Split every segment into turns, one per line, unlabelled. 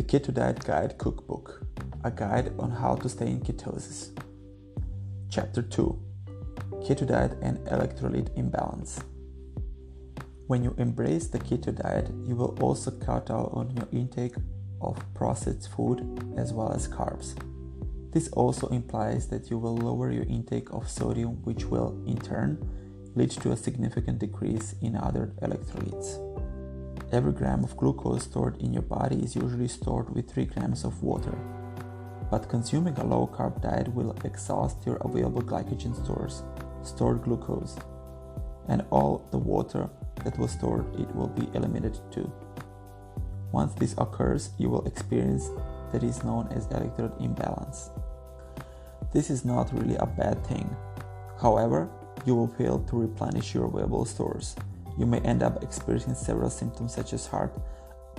Keto Diet Guide Cookbook, a guide on how to stay in ketosis. Chapter 2, Keto Diet and Electrolyte Imbalance. When you embrace the keto diet, you will also cut out on your intake of processed food as well as carbs. This also implies that you will lower your intake of sodium, which will, in turn, lead to a significant decrease in other electrolytes. Every gram of glucose stored in your body is usually stored with 3 grams of water, but consuming a low-carb diet will exhaust your available glycogen stores, stored glucose, and all the water that was stored it will be eliminated too. Once this occurs, you will experience that is known as electrode imbalance. This is not really a bad thing. However, you will fail to replenish your available stores. You may end up experiencing several symptoms such as heart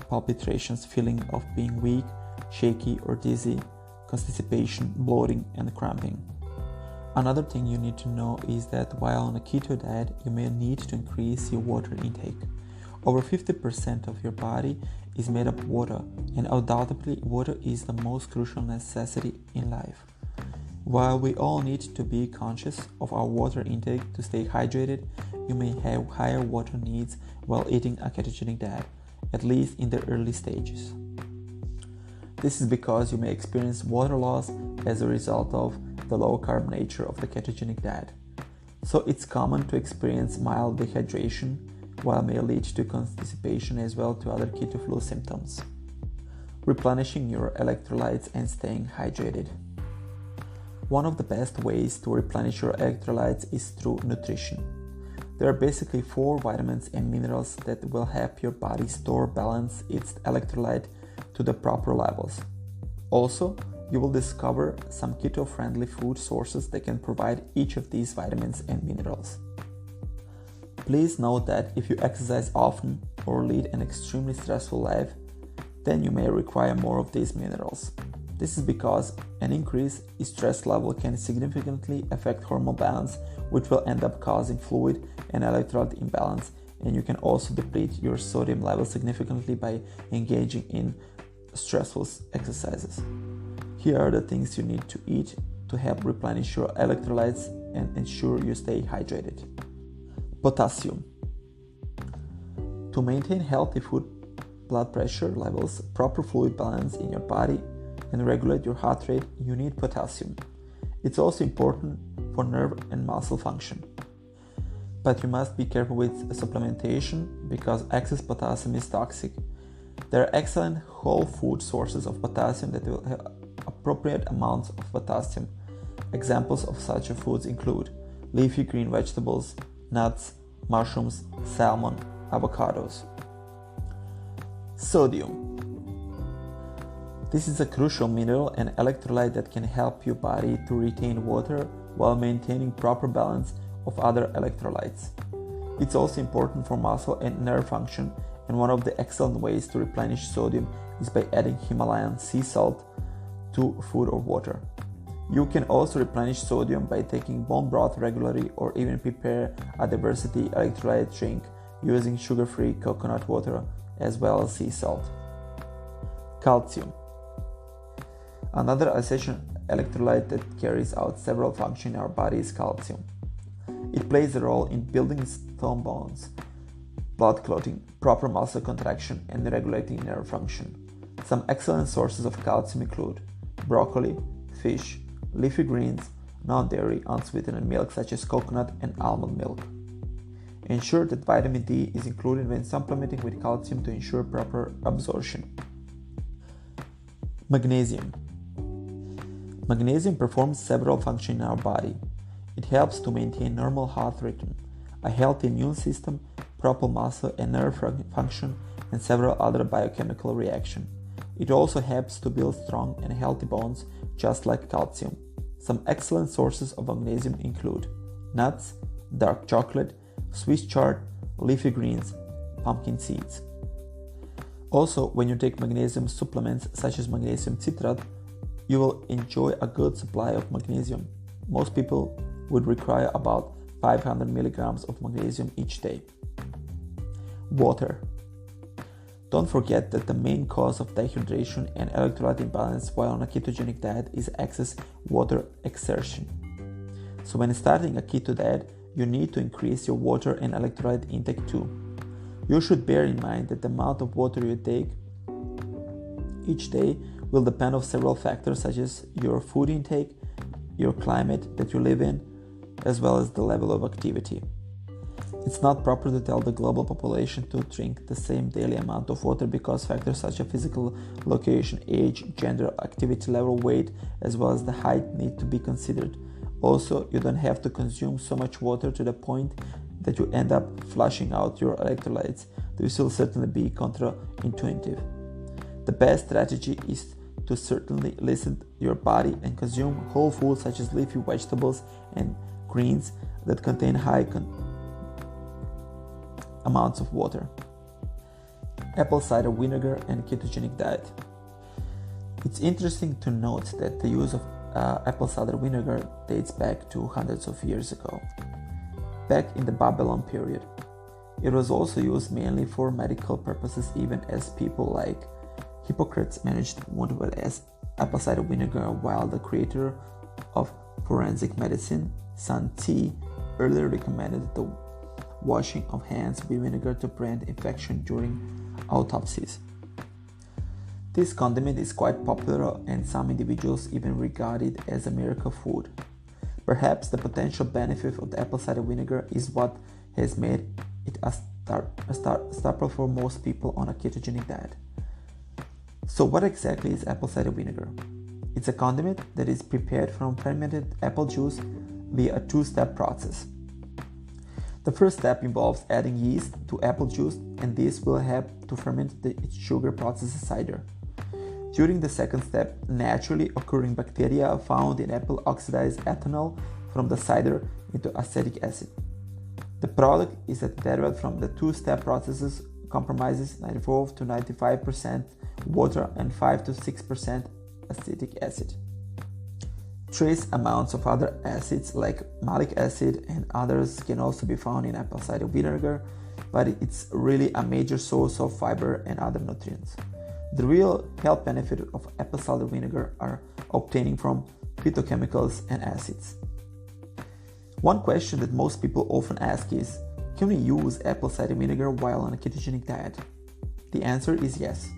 palpitations, feeling of being weak, shaky or dizzy, constipation, bloating, and cramping. Another thing you need to know is that while on a keto diet, you may need to increase your water intake. Over 50% of your body is made of water, and undoubtedly water is the most crucial necessity in life. While we all need to be conscious of our water intake to stay hydrated, you may have higher water needs while eating a ketogenic diet, at least in the early stages. This is because you may experience water loss as a result of the low-carb nature of the ketogenic diet. So it's common to experience mild dehydration, while may lead to constipation as well to other keto flu symptoms. Replenishing your electrolytes and staying hydrated. One of the best ways to replenish your electrolytes is through nutrition. There are basically 4 vitamins and minerals that will help your body store balance its electrolyte to the proper levels. Also, you will discover some keto-friendly food sources that can provide each of these vitamins and minerals. Please note that if you exercise often or lead an extremely stressful life, then you may require more of these minerals. This is because an increase in stress level can significantly affect hormone balance, which will end up causing fluid and electrolyte imbalance, and you can also deplete your sodium level significantly by engaging in stressful exercises. Here are the things you need to eat to help replenish your electrolytes and ensure you stay hydrated. Potassium. To maintain healthy blood pressure levels, proper fluid balance in your body, and regulate your heart rate, you need potassium. It's also important for nerve and muscle function. But you must be careful with supplementation because excess potassium is toxic. There are excellent whole food sources of potassium that will have appropriate amounts of potassium. Examples of such foods include leafy green vegetables, nuts, mushrooms, salmon, avocados. Sodium. This is a crucial mineral and electrolyte that can help your body to retain water while maintaining proper balance of other electrolytes. It's also important for muscle and nerve function, and one of the excellent ways to replenish sodium is by adding Himalayan sea salt to food or water. You can also replenish sodium by taking bone broth regularly or even prepare a diversity electrolyte drink using sugar-free coconut water as well as sea salt. Calcium. Another essential electrolyte that carries out several functions in our body is calcium. It plays a role in building stone bones, blood clotting, proper muscle contraction, and regulating nerve function. Some excellent sources of calcium include broccoli, fish, leafy greens, non-dairy, unsweetened milk such as coconut and almond milk. Ensure that vitamin D is included when supplementing with calcium to ensure proper absorption. Magnesium. Magnesium performs several functions in our body. It helps to maintain normal heart rhythm, a healthy immune system, proper muscle and nerve function, and several other biochemical reactions. It also helps to build strong and healthy bones, just like calcium. Some excellent sources of magnesium include nuts, dark chocolate, Swiss chard, leafy greens, pumpkin seeds. Also, when you take magnesium supplements such as magnesium citrate, you will enjoy a good supply of magnesium. Most people would require about 500 milligrams of magnesium each day. Water. Don't forget that the main cause of dehydration and electrolyte imbalance while on a ketogenic diet is excess water exertion. So when starting a keto diet, you need to increase your water and electrolyte intake too. You should bear in mind that the amount of water you take each day will depend on several factors such as your food intake, your climate that you live in, as well as the level of activity. It's not proper to tell the global population to drink the same daily amount of water because factors such as physical location, age, gender, activity level, weight, as well as the height need to be considered. Also, you don't have to consume so much water to the point that you end up flushing out your electrolytes. This will certainly be counterintuitive. The best strategy is to certainly listen to your body and consume whole foods such as leafy vegetables and greens that contain high amounts of water. Apple cider vinegar and ketogenic diet. It's interesting to note that the use of apple cider vinegar dates back to hundreds of years ago, back in the Babylon period. It was also used mainly for medical purposes, even as people like Hippocrates managed to motivate as apple cider vinegar, while the creator of forensic medicine, Sun Tzu, earlier recommended the washing of hands with vinegar to prevent infection during autopsies. This condiment is quite popular and some individuals even regard it as a miracle food. Perhaps the potential benefit of the apple cider vinegar is what has made it a staple for most people on a ketogenic diet. So what exactly is apple cider vinegar? It's a condiment that is prepared from fermented apple juice via a two-step process. The first step involves adding yeast to apple juice, and this will help to ferment its sugar processed cider. During the second step, naturally occurring bacteria found in apple oxidize ethanol from the cider into acetic acid. The product is derived from the two-step processes, comprises 94 to 95% water and 5 to 6% acetic acid. Trace amounts of other acids like malic acid and others can also be found in apple cider vinegar, but it's really a major source of fiber and other nutrients. The real health benefit of apple cider vinegar are obtaining from phytochemicals and acids. One question that most people often ask is, can we use apple cider vinegar while on a ketogenic diet? The answer is yes.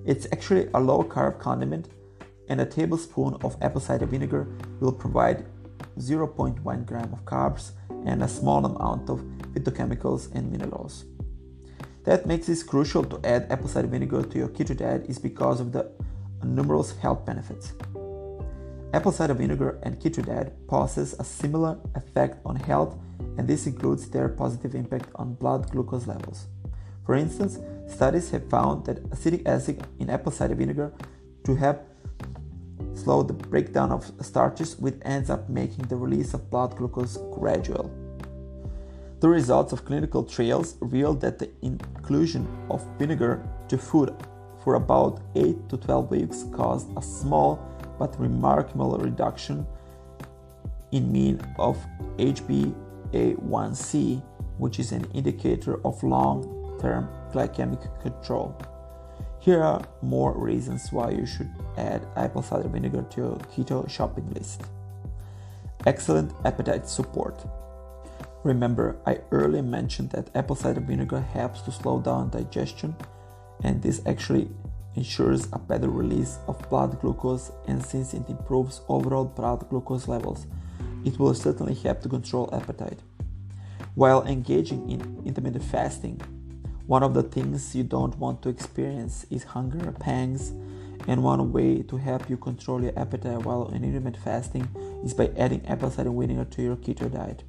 It's actually a low-carb condiment, and a tablespoon of apple cider vinegar will provide 0.1 gram of carbs and a small amount of phytochemicals and minerals. That makes it crucial to add apple cider vinegar to your keto diet is because of the numerous health benefits. Apple cider vinegar and keto diet possess a similar effect on health, and this includes their positive impact on blood glucose levels. For instance, studies have found that acetic acid in apple cider vinegar to help slow the breakdown of starches, which ends up making the release of blood glucose gradual. The results of clinical trials revealed that the inclusion of vinegar to food for about 8 to 12 weeks caused a small but remarkable reduction in mean of HbA1c, which is an indicator of long-term glycemic control. Here are more reasons why you should add apple cider vinegar to your keto shopping list. Excellent appetite support. Remember, I earlier mentioned that apple cider vinegar helps to slow down digestion, and this actually ensures a better release of blood glucose, and since it improves overall blood glucose levels, it will certainly help to control appetite. While engaging in intermittent fasting, one of the things you don't want to experience is hunger pangs, and one way to help you control your appetite while in intermittent fasting is by adding apple cider vinegar to your keto diet.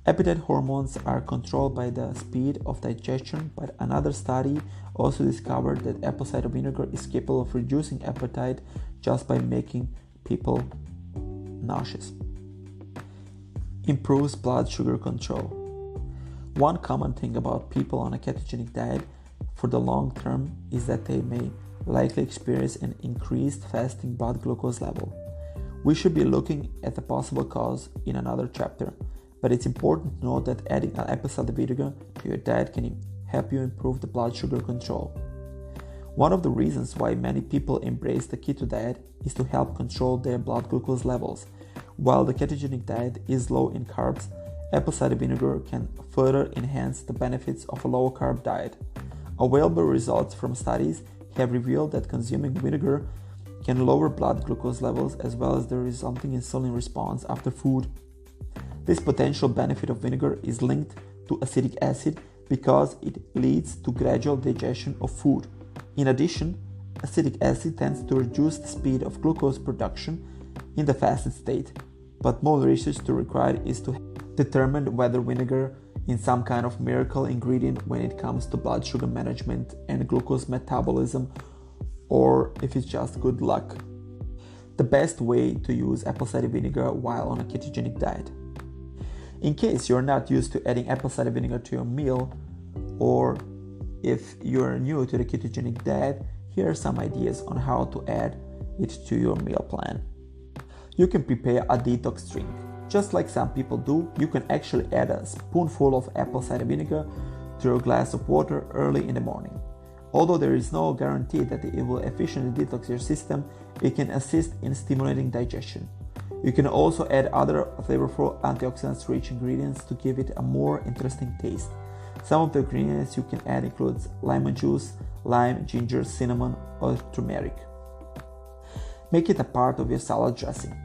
Appetite hormones are controlled by the speed of digestion, but another study also discovered that apple cider vinegar is capable of reducing appetite just by making people nauseous. Improves blood sugar control. One common thing about people on a ketogenic diet for the long term is that they may likely experience an increased fasting blood glucose level. We should be looking at the possible cause in another chapter, but it's important to note that adding an apple cider vinegar to your diet can help you improve the blood sugar control. One of the reasons why many people embrace the keto diet is to help control their blood glucose levels. While the ketogenic diet is low in carbs, apple cider vinegar can further enhance the benefits of a low-carb diet. Available results from studies have revealed that consuming vinegar can lower blood glucose levels as well as the resulting insulin response after food. This potential benefit of vinegar is linked to acetic acid because it leads to gradual digestion of food. In addition, acetic acid tends to reduce the speed of glucose production in the fasted state, but more research required is to determine whether vinegar is some kind of miracle ingredient when it comes to blood sugar management and glucose metabolism, or if it's just good luck. The best way to use apple cider vinegar while on a ketogenic diet. In case you're not used to adding apple cider vinegar to your meal, or if you're new to the ketogenic diet, here are some ideas on how to add it to your meal plan. You can prepare a detox drink. Just like some people do, you can actually add a spoonful of apple cider vinegar to your glass of water early in the morning. Although there is no guarantee that it will efficiently detox your system, it can assist in stimulating digestion. You can also add other flavorful antioxidants-rich ingredients to give it a more interesting taste. Some of the ingredients you can add includes lemon juice, lime, ginger, cinnamon, or turmeric. Make it a part of your salad dressing.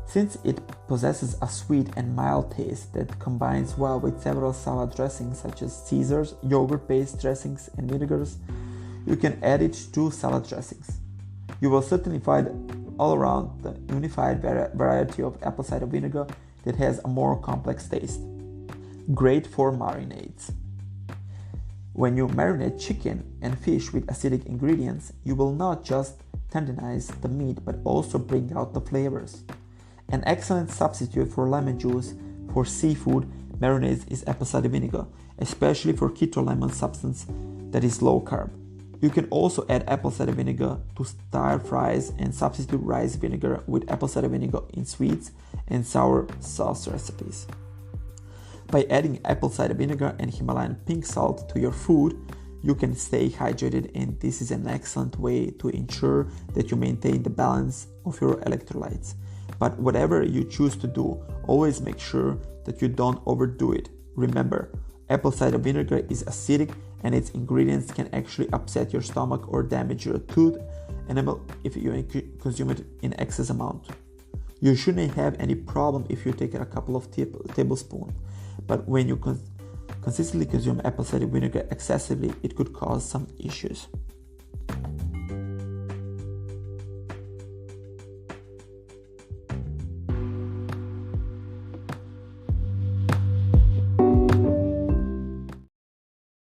Since it possesses a sweet and mild taste that combines well with several salad dressings such as Caesars, yogurt-based dressings, and vinegars, you can add it to salad dressings. You will certainly find all around the unified variety of apple cider vinegar that has a more complex taste. Great for marinades. When you marinate chicken and fish with acidic ingredients, you will not just tenderize the meat but also bring out the flavors. An excellent substitute for lemon juice for seafood marinades is apple cider vinegar, especially for keto lemon substance that is low carb. You can also add apple cider vinegar to stir fries and substitute rice vinegar with apple cider vinegar in sweets and sour sauce recipes. By adding apple cider vinegar and Himalayan pink salt to your food, you can stay hydrated, and this is an excellent way to ensure that you maintain the balance of your electrolytes. But whatever you choose to do, always make sure that you don't overdo it. Remember, apple cider vinegar is acidic and its ingredients can actually upset your stomach or damage your tooth enamel if you consume it in excess amount. You shouldn't have any problem if you take a couple of tablespoons, but when you consistently consume apple cider vinegar excessively, it could cause some issues.